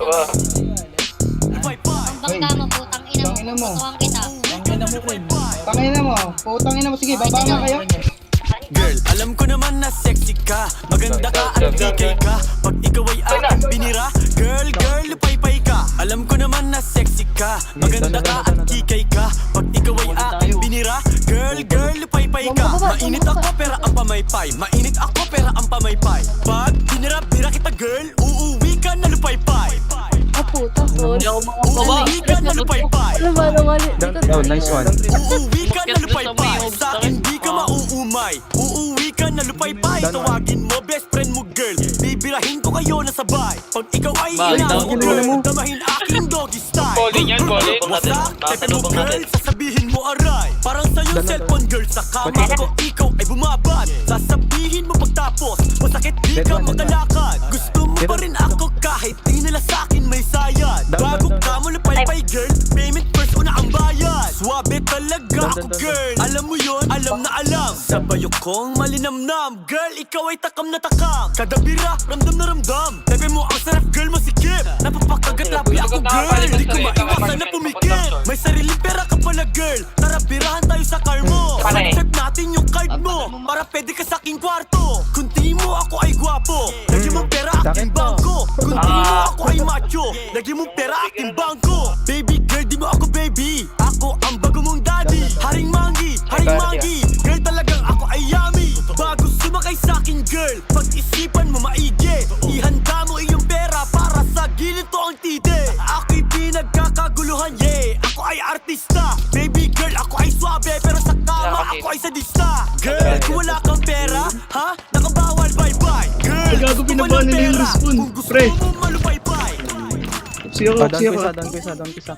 Bangka mo, putang ina mo. Tutukan kita. Putang ina mo, sige, baba nga kayo. Girl, alam ko naman na sexy ka, maganda ka at DK ka. Pag ikaw ay aking binira, girl, lupay-pay ka. Alam ko naman na sexy ka, maganda ka at DK ka. Pag ikaw ay aking binira, girl, lupay-pay ka. Mainit ako pera ang pamaypay, mainit ako pera ang pamaypay. Pag binira kita girl, uuwi ka na lupay-pay. Puta, sorry. Uuwi ka na lupay-pay. Nice one. Uuwi ka na lupay-pay. Sa akin di ka mauumay. Uuwi ka na lupay-pay. Tawagin mo best friend mo girl, bibirahin ko kayo na sabay. Pag ikaw ay inaw ko girl, damahin aking doggy style. Wasak, tepe mo girl, sasabihin mo aray. Parang sa'yo cellphone girl, sa kama ko ikaw ay bumabad. Sasabihin mo pagtapos, masakit di ka magalakad. Gusto mo pa rin ako kahit di nila sa'kin may sayad. Bago ka mo lupay-pay girl, payment first una ang bayad. Swabe talaga ako girl, alam mo yon, alam na alam. Sabayo kong malinamnam, girl ikaw ay takam na takam. Kada bira, ramdam na ramdam. Sabi mo ang sarap girl masikip, napapakagat labi ako girl. Di ko maiwasan na pumikit. May sariling pera ka pala girl, tara birahan tayo sa car mo. Swipe natin yung card mo, para pwede ka sa aking kwarto. Kung tingin mo ako ay gwapo, lagi mong pera aking bangko. Kung tingin mo ako ay macho, lagi mong pera aking bangko. Baby girl di mo ako baby, ako ang bago mong daddy. Haring mangi, girl talagang ako ay yummy. Bago sumakay sa akin girl, pag-isipan mo maigi. Ihanda mo iyong pera para sa ginito ang tide. Ako'y pinagkakaguluhan, yeah, ako ay artista. Baby girl, ako ay swabe, pero sa kama ako ay sadista. Girl, kung wala kang pera, ha? Nakabawal, bye-bye. Girl, Gago, gusto mo binabahan ng nila yung pera, respawn, kung gusto pre. mo malupay-pay. Siya ko. Down ko isa.